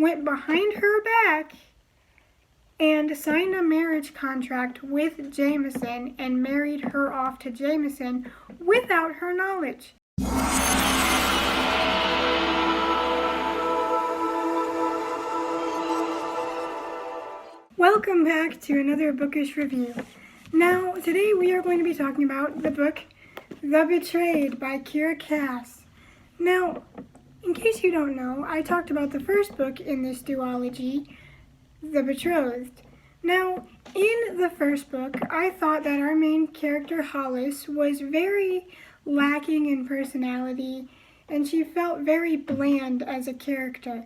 went behind her back and signed a marriage contract with Jameson and married her off to Jameson without her knowledge. Welcome back to another bookish review. Now, today we are going to be talking about the book The Betrayed by Kiera Cass. Now, in case you don't know, I talked about the first book in this duology, The Betrothed. Now, in the first book, I thought that our main character, Hollis, was very lacking in personality, and she felt very bland as a character.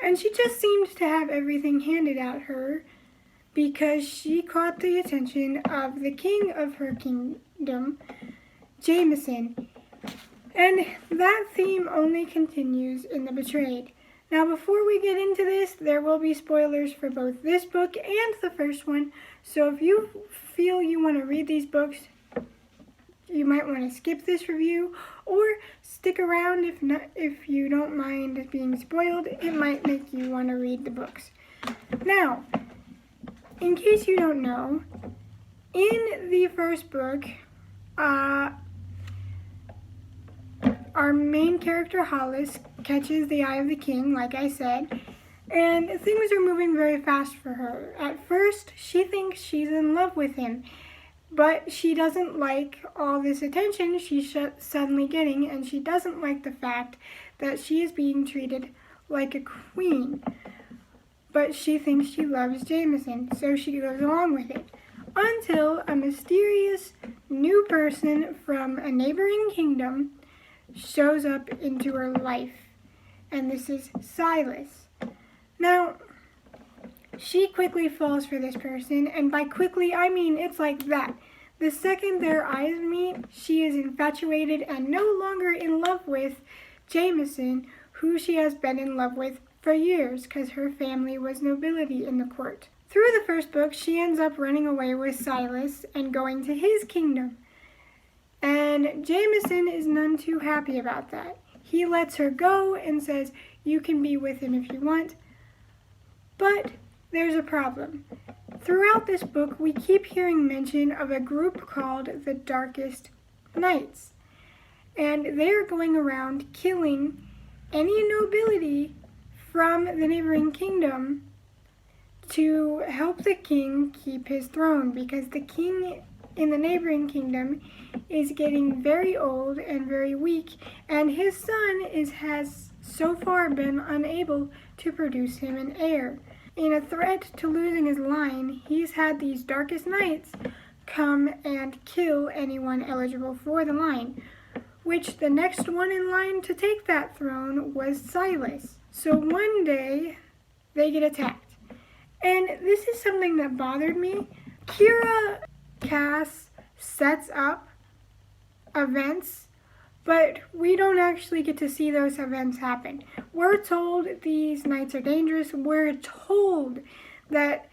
And she just seemed to have everything handed at her because she caught the attention of the king of her kingdom, Jameson. And that theme only continues in The Betrayed. Now, before we get into this, there will be spoilers for both this book and the first one. So if you feel you want to read these books, you might want to skip this review or stick around if you don't mind being spoiled. It might make you want to read the books. Now, in case you don't know, in the first book, our main character, Hollis, catches the eye of the king, like I said, and things are moving very fast for her. At first, she thinks she's in love with him, but she doesn't like all this attention she's suddenly getting, and she doesn't like the fact that she is being treated like a queen. But she thinks she loves Jameson, so she goes along with it. Until a mysterious new person from a neighboring kingdom shows up into her life, and this is Silas. Now, she quickly falls for this person, and by quickly, I mean it's like that. The second their eyes meet, she is infatuated and no longer in love with Jameson, who she has been in love with for years because her family was nobility in the court. Through the first book, she ends up running away with Silas and going to his kingdom. And Jameson is none too happy about that. He lets her go and says, you can be with him if you want. But there's a problem. Throughout this book, we keep hearing mention of a group called the Darkest Knights. And they're going around killing any nobility from the neighboring kingdom to help the king keep his throne, because the king in the neighboring kingdom is getting very old and very weak, and his son has so far been unable to produce him an heir. In a threat to losing his line, he's had these Darkest Knights come and kill anyone eligible for the line, which the next one in line to take that throne was Silas. So one day, they get attacked. And this is something that bothered me. Kiera Cass sets up events, but we don't actually get to see those events happen. We're told these knights are dangerous. We're told that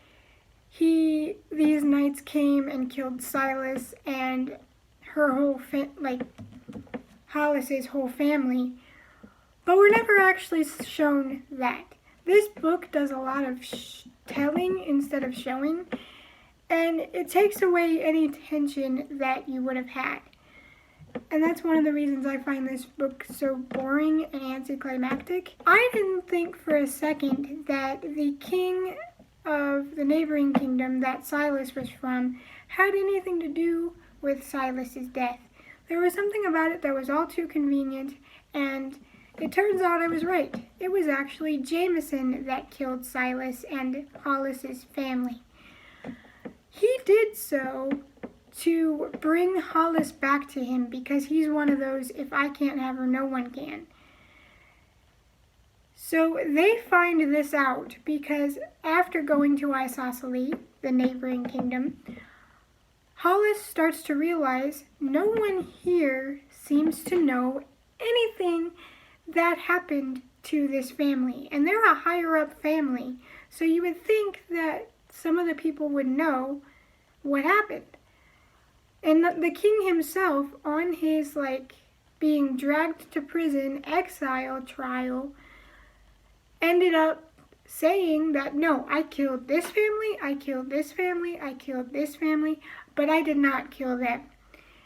these knights came and killed Silas and her whole Hollis's whole family, but we're never actually shown that. This book does a lot of telling instead of showing, and it takes away any tension that you would have had. And that's one of the reasons I find this book so boring and anticlimactic. I didn't think for a second that the king of the neighboring kingdom that Silas was from had anything to do with Silas's death. There was something about it that was all too convenient, and it turns out I was right. It was actually Jameson that killed Silas and Hollis's family. He did so to bring Hollis back to him because he's one of those, if I can't have her, no one can. So they find this out because after going to Isosceles, the neighboring kingdom, Hollis starts to realize no one here seems to know anything that happened to this family. And they're a higher up family, so you would think that some of the people would know what happened. And the king himself, on his being dragged to prison exile trial, ended up saying that, no, I killed this family, I killed this family, I killed this family, but I did not kill them.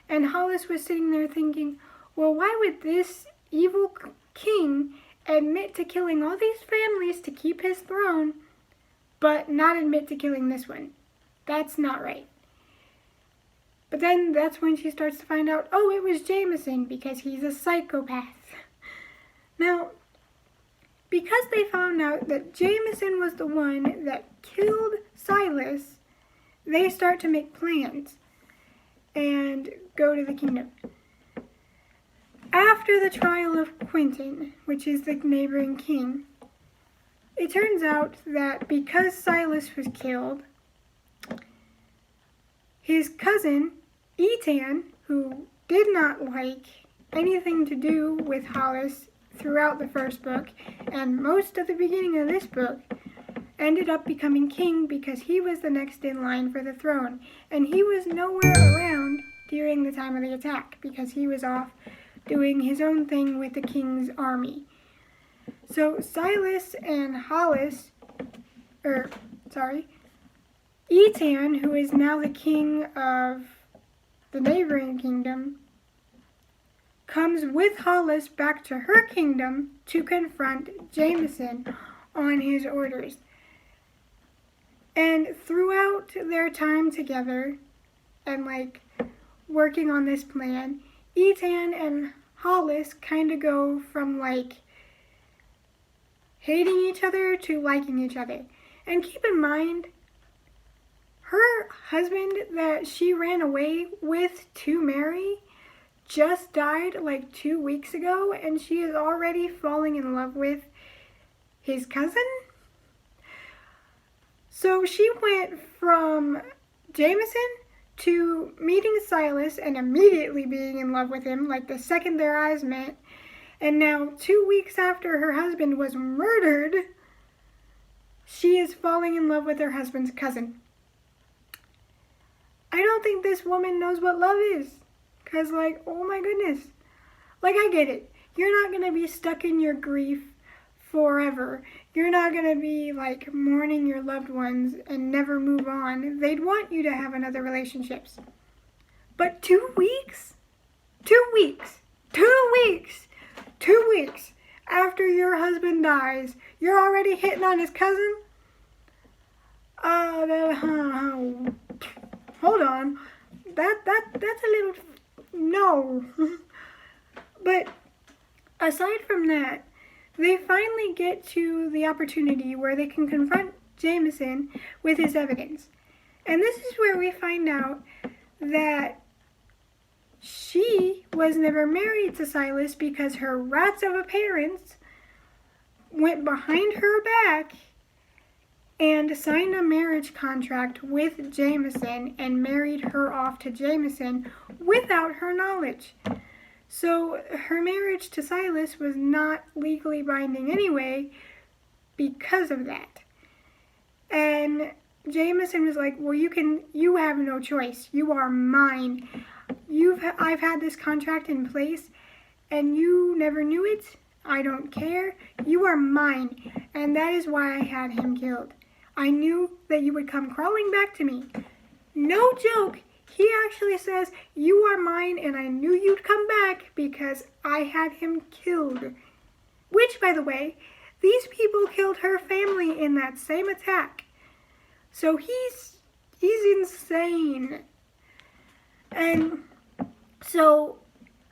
And Hollis was sitting there thinking, well, why would this evil king admit to killing all these families to keep his throne, but not admit to killing this one? That's not right. But then that's when she starts to find out, oh, it was Jameson because he's a psychopath. Now, because they found out that Jameson was the one that killed Silas, they start to make plans and go to the kingdom. After the trial of Quentin, which is the neighboring king, it turns out that because Silas was killed, his cousin, Ethan, who did not like anything to do with Hollis throughout the first book and most of the beginning of this book, ended up becoming king because he was the next in line for the throne. And he was nowhere around during the time of the attack because he was off doing his own thing with the king's army. So Silas and Ethan, who is now the king of the neighboring kingdom, comes with Hollis back to her kingdom to confront Jameson on his orders. And throughout their time together and working on this plan, Ethan and Hollis kind of go from hating each other to liking each other. And keep in mind, her husband that she ran away with to marry just died 2 weeks ago, and she is already falling in love with his cousin. So she went from Jameson to meeting Silas and immediately being in love with him, the second their eyes met. And now 2 weeks after her husband was murdered, she is falling in love with her husband's cousin. I don't think this woman knows what love is. Because, oh my goodness. I get it. You're not going to be stuck in your grief forever. You're not going to be, mourning your loved ones and never move on. They'd want you to have another relationships. But 2 weeks? 2 weeks. 2 weeks. 2 weeks after your husband dies, you're already hitting on his cousin? Hold on. That's a little... No. But aside from that, they finally get to the opportunity where they can confront Jameson with his evidence. And this is where we find out that she was never married to Silas because her rats of a parents went behind her back and signed a marriage contract with Jameson and married her off to Jameson without her knowledge. So her marriage to Silas was not legally binding anyway because of that. And Jameson was like, well, you have no choice. You are mine. I've had this contract in place and you never knew it. I don't care. You are mine. And that is why I had him killed. I knew that you would come crawling back to me. No joke. He actually says, you are mine and I knew you'd come back because I had him killed. Which, by the way, these people killed her family in that same attack. So he's insane. And so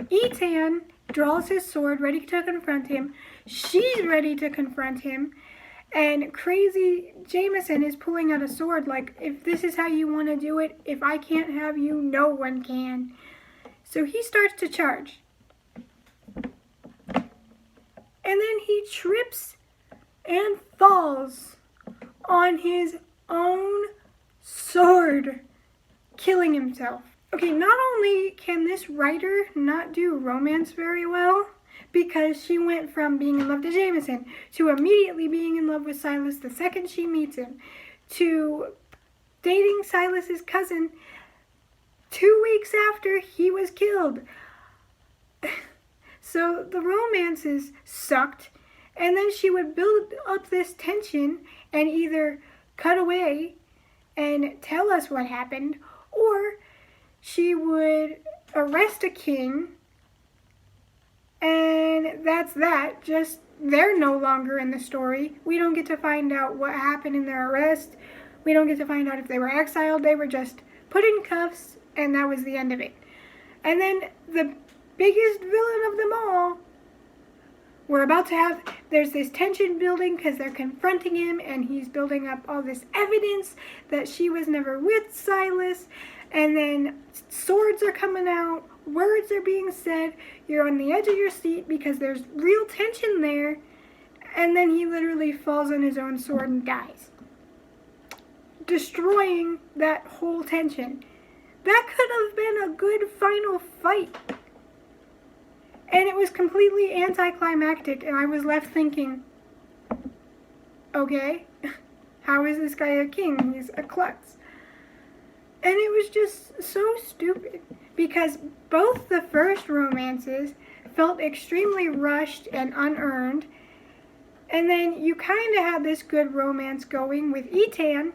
Ethan draws his sword ready to confront him. She's ready to confront him. And crazy Jameson is pulling out a sword if this is how you want to do it, if I can't have you, no one can. So he starts to charge. And then he trips and falls on his own sword, killing himself. Okay, not only can this writer not do romance very well, because she went from being in love to Jameson to immediately being in love with Silas the second she meets him, to dating Silas's cousin 2 weeks after he was killed. So the romances sucked, And then she would build up this tension and either cut away and tell us what happened, or she would arrest a king, and that's that. Just, they're no longer in the story. We don't get to find out what happened in their arrest. We don't get to find out if they were exiled. They were just put in cuffs, and that was the end of it. And then the biggest villain of them all, we're about to have, there's this tension building because they're confronting him, and he's building up all this evidence that she was never with Silas, and then swords are coming out, words are being said, you're on the edge of your seat because there's real tension there, and then he literally falls on his own sword and dies, destroying that whole tension. That could have been a good final fight. And it was completely anticlimactic, and I was left thinking, okay, how is this guy a king? He's a klutz. And it was just so stupid, because both the first romances felt extremely rushed and unearned, and then you kind of had this good romance going with Etan,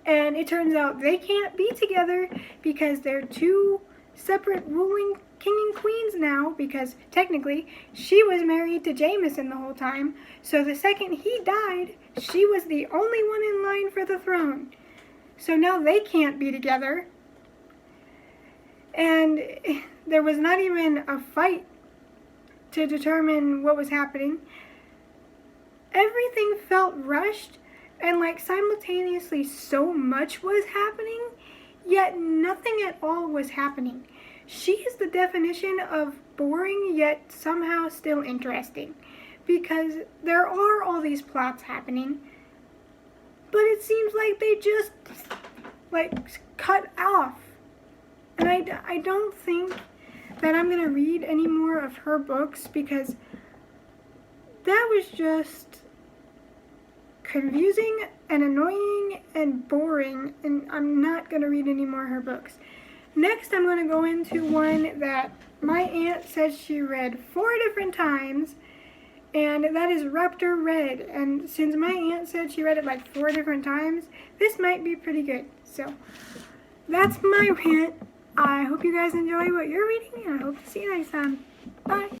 and it turns out they can't be together because they're two separate ruling king and queens now, because technically she was married to Jameson the whole time, so the second he died, she was the only one in line for the throne. So now they can't be together. And there was not even a fight to determine what was happening. Everything felt rushed, and like simultaneously so much was happening, yet nothing at all was happening. She is the definition of boring yet somehow still interesting, because there are all these plots happening, but it seems like they just like cut off. And I don't think that I'm going to read any more of her books, because that was just confusing and annoying and boring, and I'm not going to read any more of her books. Next, I'm going to go into one that my aunt said she read 4 different times, and that is Raptor Red. And since my aunt said she read it like 4 different times, this might be pretty good. So, that's my rant. I hope you guys enjoy what you're reading, and I hope to see you next time. Bye!